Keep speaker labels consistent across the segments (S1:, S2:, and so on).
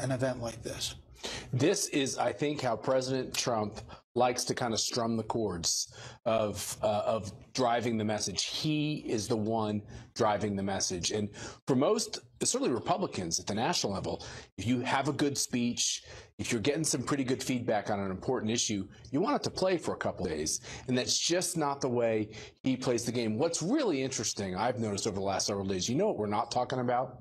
S1: an event like this?
S2: This is, I think, how President Trump likes to kind of strum the chords of driving the message. He is the one driving the message. And for most, certainly Republicans at the national level, if you have a good speech, if you're getting some pretty good feedback on an important issue, you want it to play for a couple of days. And that's just not the way he plays the game. What's really interesting, I've noticed over the last several days, you know what we're not talking about?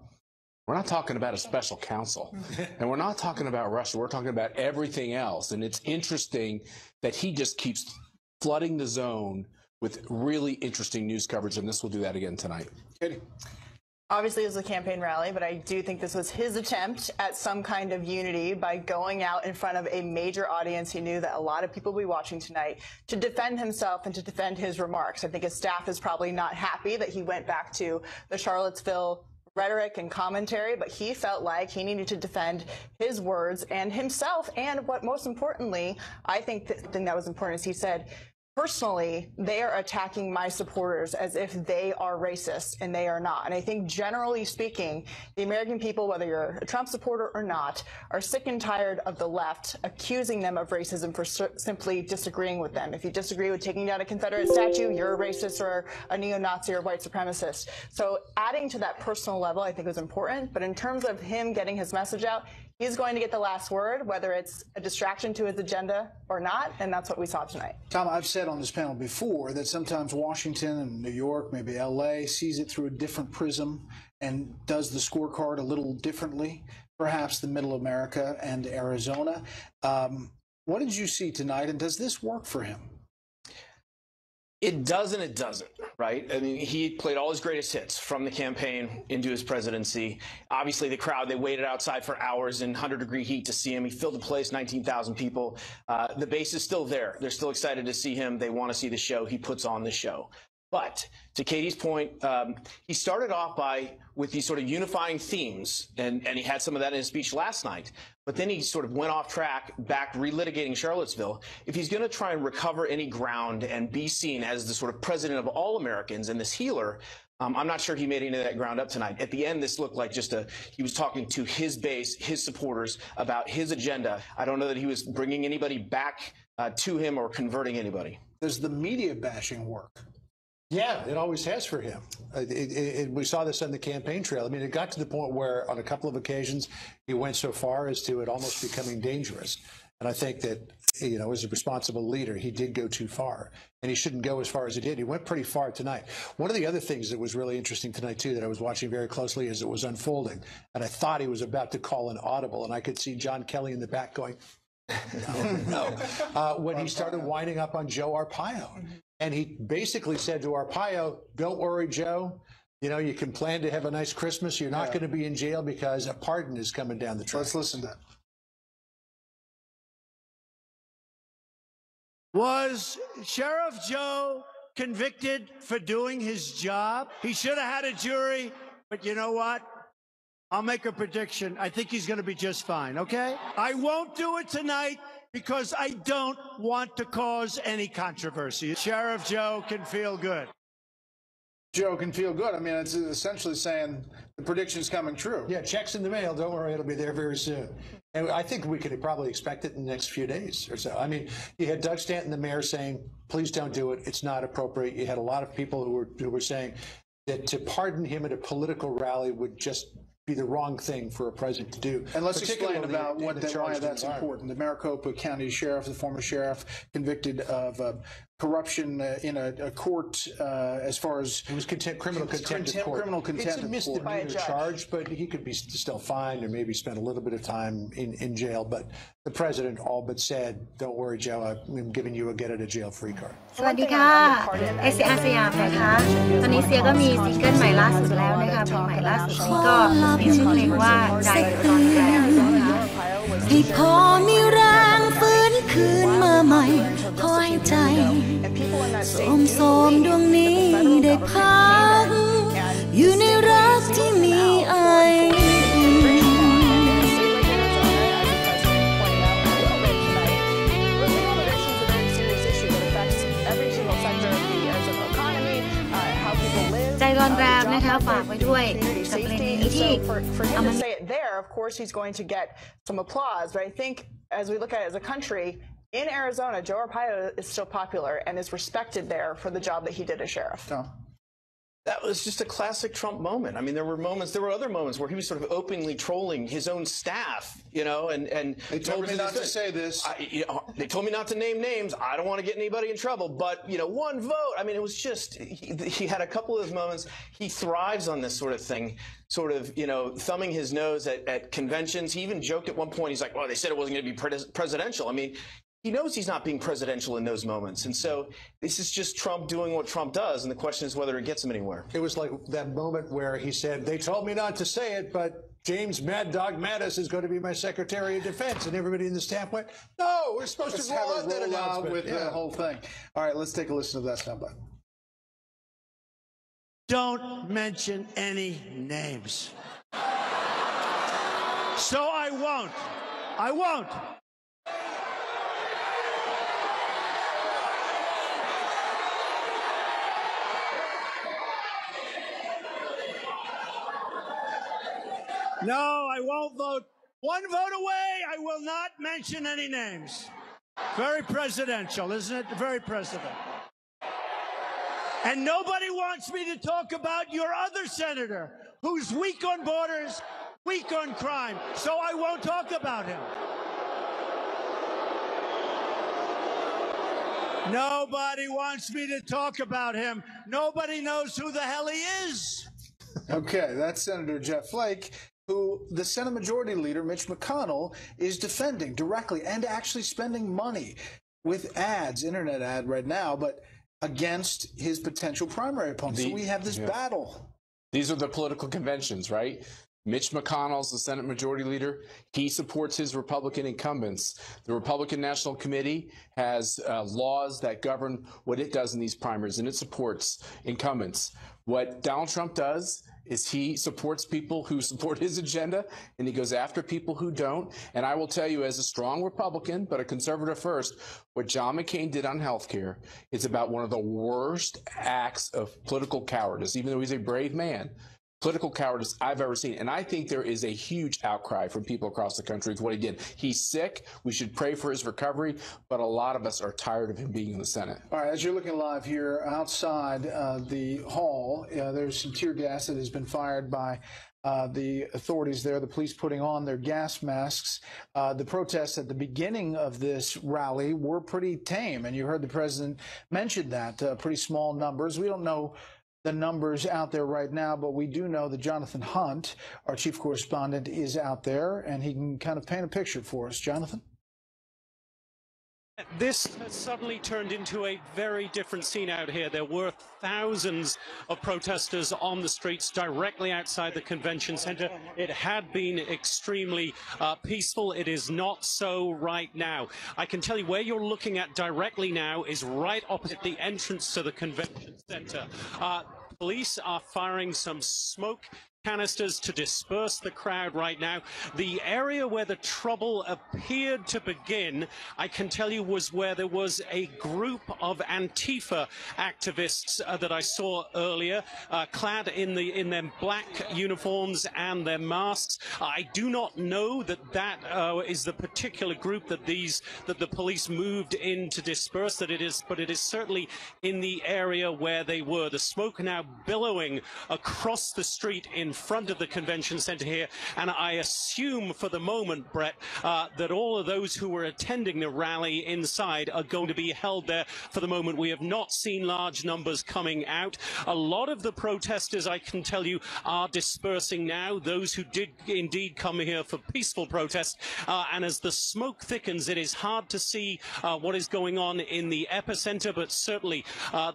S2: We're not talking about a special counsel, and we're not talking about Russia. We're talking about everything else. And it's interesting that he just keeps flooding the zone with really interesting news coverage, and this will do that again tonight.
S1: Katie.
S3: Obviously, it was a campaign rally, but I do think this was his attempt at some kind of unity by going out in front of a major audience. He knew that a lot of people will be watching tonight to defend himself and to defend his remarks. I think his staff is probably not happy that he went back to the Charlottesville rhetoric and commentary, but he felt like he needed to defend his words and himself. And what most importantly, I think the thing that was important is he said, personally, they are attacking my supporters as if they are racist, and they are not. And I think generally speaking, the American people, whether you're a Trump supporter or not, are sick and tired of the left accusing them of racism for simply disagreeing with them. If you disagree with taking down a Confederate statue, you're a racist or a neo-Nazi or white supremacist. So adding to that personal level, I think was important. But in terms of him getting his message out, he's going to get the last word, whether it's a distraction to his agenda or not, and that's what we saw tonight.
S1: Tom, I've said on this panel before that sometimes Washington and New York, maybe LA, sees it through a different prism and does the scorecard a little differently, perhaps than Middle America and Arizona. What did you see tonight, and does this work for him?
S4: It does and it doesn't, right? I mean, he played all his greatest hits from the campaign into his presidency. Obviously, the crowd, they waited outside for hours in 100-degree heat to see him. He filled the place, 19,000 people. The base is still there. They're still excited to see him. They want to see the show. He puts on the show. But to Katie's point, he started off with these sort of unifying themes, and he had some of that in his speech last night. But then he sort of went off track, back relitigating Charlottesville. If he's going to try and recover any ground and be seen as the sort of president of all Americans and this healer, I'm not sure he made any of that ground up tonight. At the end, this looked like he was talking to his base, his supporters, about his agenda. I don't know that he was bringing anybody back to him or converting anybody.
S1: Does the media bashing work?
S5: Yeah, it always has for him. We saw this on the campaign trail. I mean, it got to the point where on a couple of occasions he went so far as to it almost becoming dangerous. And I think that, you know, as a responsible leader, he did go too far. And he shouldn't go as far as he did. He went pretty far tonight. One of the other things that was really interesting tonight, too, that I was watching very closely as it was unfolding, and I thought he was about to call an audible, and I could see John Kelly in the back going, no. When he started winding up on Joe Arpaio. And he basically said to Arpaio, don't worry, Joe. You know, you can plan to have a nice Christmas. You're not going to be in jail because a pardon is coming down the track.
S1: Let's listen to that.
S6: Was Sheriff Joe convicted for doing his job? He should have had a jury, but you know what? I'll make a prediction. I think he's going to be just fine, okay? I won't do it tonight because I don't want to cause any controversy. Sheriff Joe can feel good.
S1: Joe can feel good. I mean, it's essentially saying the prediction's coming true.
S5: Yeah, checks in the mail. Don't worry, it'll be there very soon. And I think we could probably expect it in the next few days or so. I mean, you had Doug Stanton, the mayor, saying, please don't do it. It's not appropriate. You had a lot of people who were saying that to pardon him at a political rally would just be the wrong thing for a president to do.
S1: And let's explain about why that's important. The Maricopa County Sheriff, the former sheriff, convicted of corruption in a court as far as...
S5: It was criminal contempt of court.
S1: Criminal contempt of court.
S5: It's a misdemeanor charge, but he could be still fined or maybe spend a little bit of time in jail. But the president all but said, don't worry, Joe, I'm giving you a get-out-of-jail-free card.
S7: สวัสดีค่ะ SCR สยามนะคะตอนนี้เสียก็มีซิงเกิลใหม่ล่าสุดแล้วนะคะเพลงใหม่ล่าสุดนี้ก็มีชื่อเพลงว่าใจตอนแรกนะคะให้พอมีแรงฟื้นคืนมาใหม่ขอให้ใจโสมดวงนี้ได้พักอยู่ในรักที่มีไอใจร้อนแรงนะคะฝากไว้ด้วยกับเพลงนี้ที่เอามา
S3: there, of course, he's going to get some applause. But I think as we look at it as a country, in Arizona, Joe Arpaio is still popular and is respected there for the job that he did as sheriff.
S4: That was just a classic Trump moment. I mean, there were other moments where he was sort of openly trolling his own staff, and
S1: they told me not to say this.
S4: They told me not to name names. I don't want to get anybody in trouble, but one vote. I mean, it was just he had a couple of those moments. He thrives on this sort of thing, sort of thumbing his nose at conventions. He even joked at one point. He's like, "Well, they said it wasn't going to be presidential." I mean, he knows he's not being presidential in those moments. And so this is just Trump doing what Trump does. And the question is whether it gets him anywhere.
S5: It was like that moment where he said, they told me not to say it, but James Mad Dog Mattis is going to be my Secretary of Defense. And everybody in the staff went, no, we're supposed to roll out that announcement.
S1: With the whole thing. All right, let's take a listen to that soundbite.
S6: Don't mention any names. So I won't. I won't. No, I won't vote. One vote away, I will not mention any names. Very presidential, isn't it? Very presidential. And nobody wants me to talk about your other senator, who's weak on borders, weak on crime, so I won't talk about him. Nobody wants me to talk about him. Nobody knows who the hell he is.
S1: Okay, that's Senator Jeff Flake, who the Senate Majority Leader, Mitch McConnell, is defending directly and actually spending money with ads, internet ad right now, but against his potential primary opponent. So we have this battle.
S2: These are the political conventions, right? Mitch McConnell's the Senate Majority Leader. He supports his Republican incumbents. The Republican National Committee has laws that govern what it does in these primaries, and it supports incumbents. What Donald Trump does is he supports people who support his agenda, and he goes after people who don't. And I will tell you, as a strong Republican, but a conservative first, what John McCain did on health care is about one of the worst acts of political cowardice, even though he's a brave man. Political cowardice I've ever seen. And I think there is a huge outcry from people across the country with what he did. He's sick. We should pray for his recovery. But a lot of us are tired of him being in the Senate.
S1: All right, as you're looking live here outside the hall, there's some tear gas that has been fired by the authorities there, the police putting on their gas masks. The protests at the beginning of this rally were pretty tame. And you heard the president mention that, pretty small numbers. We don't know the numbers out there right now, but we do know that Jonathan Hunt, our chief correspondent, is out there, and he can kind of paint a picture for us. Jonathan?
S8: This has suddenly turned into a very different scene out here. There were thousands of protesters on the streets directly outside the convention center. It had been extremely peaceful. It is not so right now. I can tell you where you're looking at directly now is right opposite the entrance to the convention center. Police are firing some smoke canisters to disperse the crowd right now. The area where the trouble appeared to begin, I can tell you, was where there was a group of Antifa activists that I saw earlier, clad in their black uniforms and their masks. I do not know that is the particular group that the police moved in to disperse. But it is certainly in the area where they were. The smoke now billowing across the street in front of the convention center here, and I assume for the moment, Brett, that all of those who were attending the rally inside are going to be held there for the moment. We have not seen large numbers coming out. A lot of the protesters, I can tell you, are dispersing now, those who did indeed come here for peaceful protest, and as the smoke thickens, it is hard to see what is going on in the epicenter, but certainly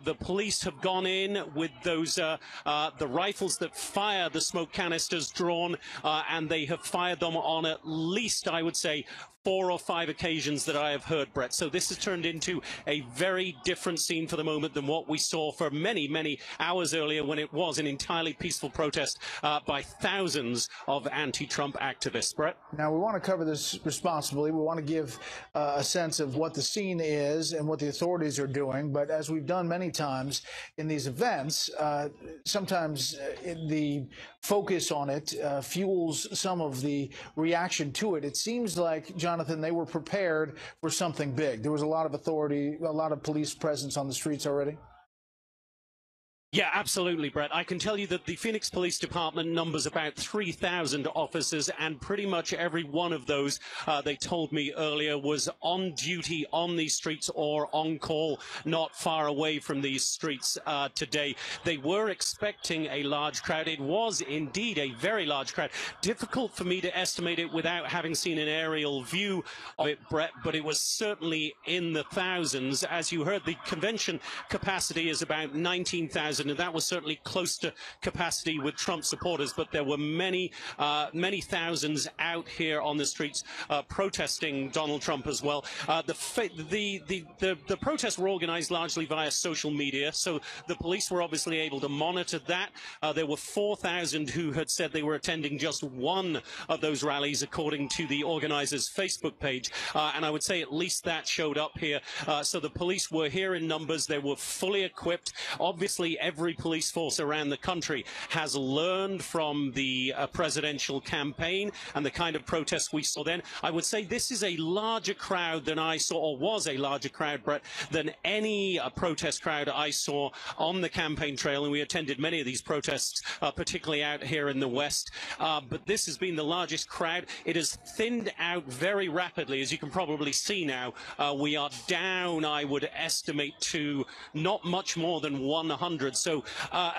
S8: the police have gone in with those the rifles that fire the smoke canisters drawn, and they have fired them on at least, I would say, 4 or 5 occasions that I have heard, Brett. So this has turned into a very different scene for the moment than what we saw for many, many hours earlier, when it was an entirely peaceful protest by thousands of anti-Trump activists. Brett?
S1: Now, we want to cover this responsibly. We want to give a sense of what the scene is and what the authorities are doing. But as we've done many times in these events, sometimes the focus on it fuels some of the reaction to it. It seems like, Jonathan, they were prepared for something big. There was a lot of authority, a lot of police presence on the streets already.
S8: Yeah, absolutely, Brett. I can tell you that the Phoenix Police Department numbers about 3,000 officers, and pretty much every one of those, they told me earlier, was on duty on these streets or on call not far away from these streets today. They were expecting a large crowd. It was indeed a very large crowd. Difficult for me to estimate it without having seen an aerial view of it, Brett, but it was certainly in the thousands. As you heard, the convention capacity is about 19,000. And that was certainly close to capacity with Trump supporters, but there were many thousands out here on the streets protesting Donald Trump as well. The protests were organized largely via social media, so the police were obviously able to monitor that. There were 4,000 who had said they were attending just one of those rallies, according to the organizers' Facebook page, and I would say at least that showed up here. So the police were here in numbers. They were fully equipped. Obviously, every police force around the country has learned from the presidential campaign and the kind of protests we saw then. I would say this is a larger crowd than I saw, or was a larger crowd, Brett, than any protest crowd I saw on the campaign trail. And we attended many of these protests, particularly out here in the West. But this has been the largest crowd. It has thinned out very rapidly, as you can probably see now. We are down, I would estimate, to not much more than 100. So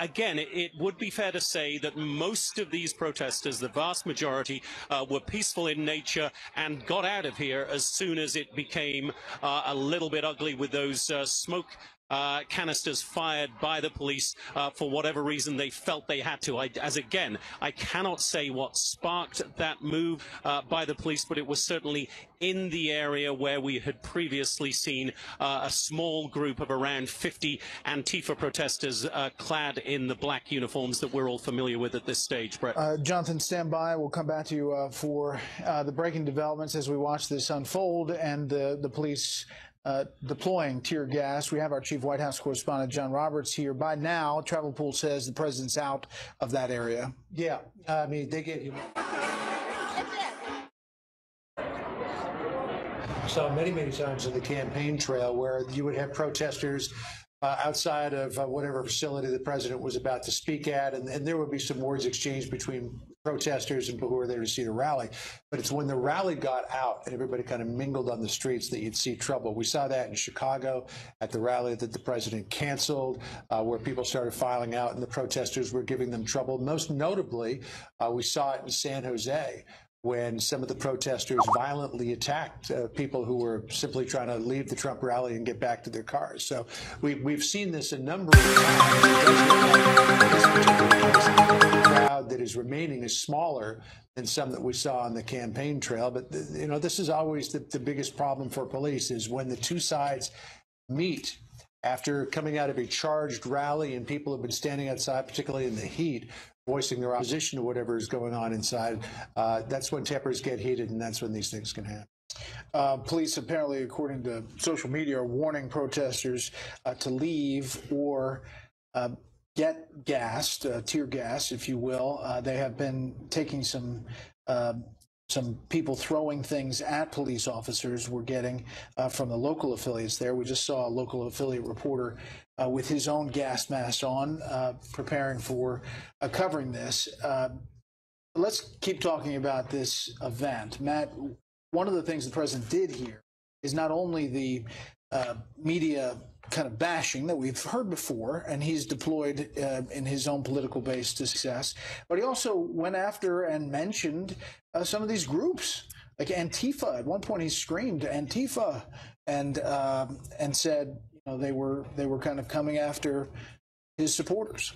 S8: again, it would be fair to say that most of these protesters, the vast majority, were peaceful in nature and got out of here as soon as it became a little bit ugly with those smoke canisters fired by the police for whatever reason they felt they had to. I cannot say what sparked that move by the police, but it was certainly in the area where we had previously seen a small group of around 50 Antifa protesters clad in the black uniforms that we're all familiar with at this stage, Brett.
S1: Jonathan, stand by. We'll come back to you for the breaking developments as we watch this unfold and the police deploying tear gas. We have our chief White House correspondent, John Roberts, here. By now, Travel Pool says the president's out of that area.
S5: Yeah, I mean, they get you. Saw many times on the campaign trail where you would have protesters outside of whatever facility the president was about to speak at, and there would be some words exchanged between protesters and people who were there to see the rally. But it's when the rally got out and everybody kind of mingled on the streets that you'd see trouble. We saw that in Chicago at the rally that the president canceled, where people started filing out and the protesters were giving them trouble. Most notably, we saw it in San Jose, when some of the protesters violently attacked people who were simply trying to leave the Trump rally and get back to their cars. So we've seen this a number of times. The crowd that is remaining is smaller than some that we saw on the campaign trail. But, you know, this is always the biggest problem for police, is when the two sides meet after coming out of a charged rally and people have been standing outside, particularly in the heat, voicing their opposition to whatever is going on inside. That's when tempers get heated, and that's when these things can happen.
S1: Police apparently, according to social media, are warning protesters to leave or get gassed, tear gas, if you will. They have been taking some people throwing things at police officers. We're getting from the local affiliates there. We just saw a local affiliate reporter with his own gas mask on, preparing for covering this. Let's keep talking about this event. Matt, one of the things the president did here is not only the media kind of bashing that we've heard before, and he's deployed in his own political base to success, but he also went after and mentioned some of these groups, like Antifa. At one point, he screamed Antifa and said, you know, they were kind of coming after his supporters.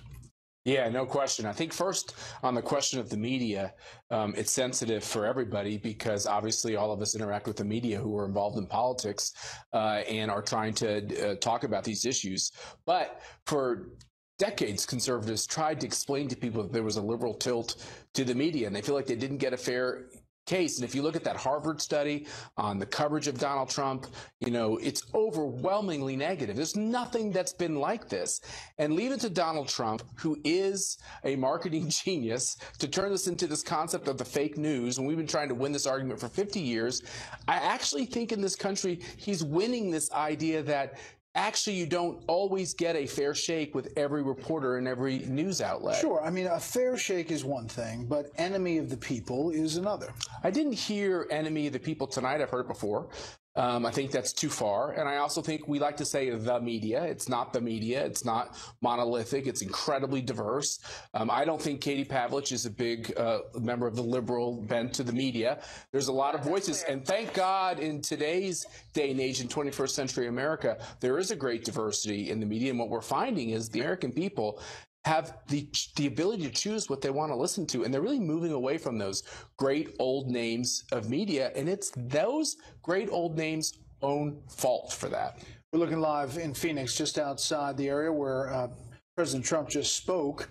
S2: Yeah, no question. I think first on the question of the media, it's sensitive for everybody because obviously all of us interact with the media who are involved in politics and are trying to talk about these issues. But for decades, conservatives tried to explain to people that there was a liberal tilt to the media, and they feel like they didn't get a fair case. And if you look at that Harvard study on the coverage of Donald Trump, you know, it's overwhelmingly negative. There's nothing that's been like this. And leave it to Donald Trump, who is a marketing genius, to turn this into this concept of the fake news. And we've been trying to win this argument for 50 years. I actually think in this country, he's winning this idea that actually you don't always get a fair shake with every reporter and every news outlet.
S1: Sure. I mean, a fair shake is one thing, but enemy of the people is another.
S2: I didn't hear enemy of the people tonight. I've heard it before. I think that's too far. And I also think we like to say the media. It's not the media. It's not monolithic. It's incredibly diverse. I don't think Katie Pavlich is a big member of the liberal bent to the media. There's a lot of voices. And thank God in today's day and age in 21st century America, there is a great diversity in the media. And what we're finding is the American people have the ability to choose what they want to listen to. And they're really moving away from those great old names of media. And it's those great old names' own fault for that.
S1: We're looking live in Phoenix, just outside the area where President Trump just spoke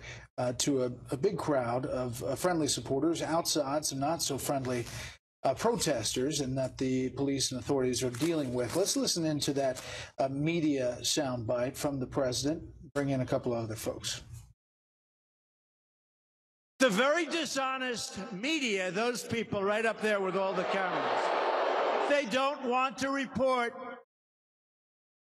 S1: to a big crowd of friendly supporters, outside some not so friendly protesters, and that the police and authorities are dealing with. Let's listen into that media soundbite from the president. Bring in a couple of other folks.
S6: The very dishonest media, those people right up there with all the cameras, they don't want to report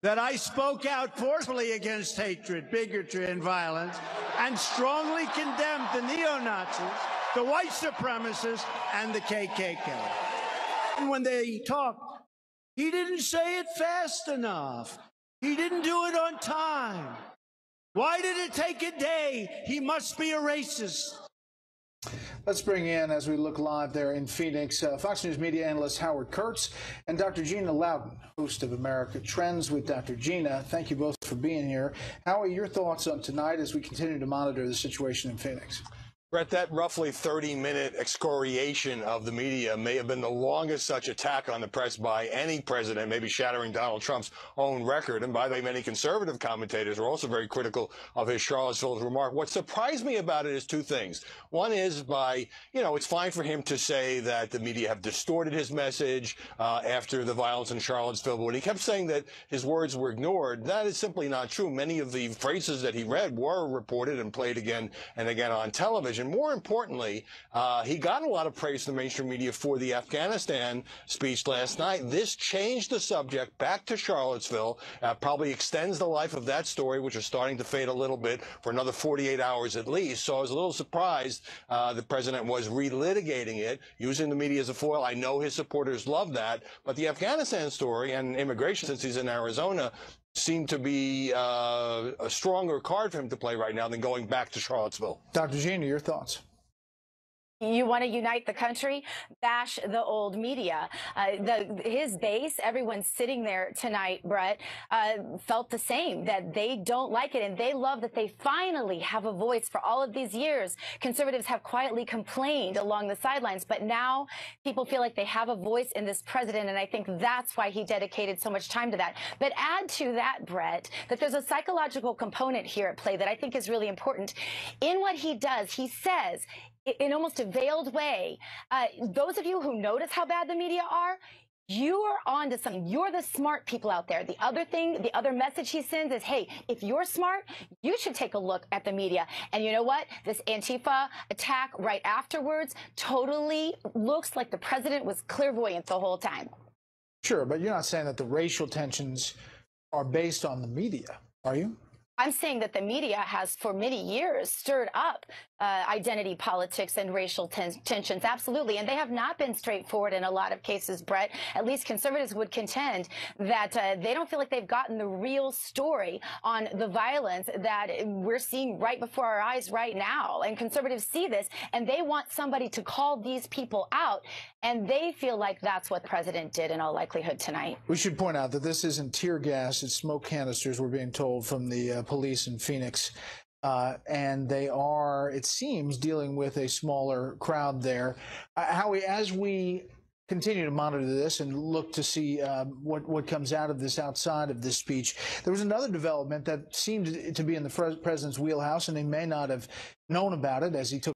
S6: that I spoke out forcefully against hatred, bigotry, and violence, and strongly condemned the neo-Nazis, the white supremacists, and the KKK. And when they talk, he didn't say it fast enough. He didn't do it on time. Why did it take a day? He must be a racist.
S1: Let's bring in, as we look live there in Phoenix, Fox News media analyst Howard Kurtz and Dr. Gina Loudon, host of America Trends with Dr. Gina. Thank you both for being here. Howie, your thoughts on tonight as we continue to monitor the situation in Phoenix?
S9: Brett, that roughly 30-minute excoriation of the media may have been the longest such attack on the press by any president, maybe shattering Donald Trump's own record. And by the way, many conservative commentators are also very critical of his Charlottesville remark. What surprised me about it is two things. One is it's fine for him to say that the media have distorted his message after the violence in Charlottesville. But when he kept saying that his words were ignored, that is simply not true. Many of the phrases that he read were reported and played again and again on television. More importantly, he got a lot of praise from the mainstream media for the Afghanistan speech last night. This changed the subject back to Charlottesville, probably extends the life of that story, which is starting to fade a little bit, for another 48 hours at least. So I was a little surprised the president was relitigating it, using the media as a foil. I know his supporters love that, but the Afghanistan story and immigration, since he's in Arizona, seem to be a stronger card for him to play right now than going back to Charlottesville.
S1: Dr. Gina, your thoughts?
S10: You want to unite the country? Bash the old media. His base, everyone sitting there tonight, Brett, felt the same, that they don't like it, and they love that they finally have a voice. For all of these years, conservatives have quietly complained along the sidelines, but now people feel like they have a voice in this president, and I think that's why he dedicated so much time to that. But add to that, Brett, that there's a psychological component here at play that I think is really important. In what he does, he says, in almost a veiled way, those of you who notice how bad the media are, you are on to something. You're the smart people out there. The other message he sends is, hey, if you're smart, you should take a look at the media. And you know what? This Antifa attack right afterwards totally looks like the president was clairvoyant the whole time.
S1: Sure, but you're not saying that the racial tensions are based on the media, are you?
S10: I'm saying that the media has for many years stirred up identity politics and racial tensions, absolutely. And they have not been straightforward in a lot of cases, Brett. At least conservatives would contend that they don't feel like they've gotten the real story on the violence that we're seeing right before our eyes right now. And conservatives see this, and they want somebody to call these people out. And they feel like that's what the president did in all likelihood tonight.
S1: We should point out that this isn't tear gas, it's smoke canisters, we're being told from the police in Phoenix. And they are, it seems, dealing with a smaller crowd there. Howie, as we continue to monitor this and look to see what comes out of this outside of this speech, there was another development that seemed to be in the president's wheelhouse, and he may not have known about it as he took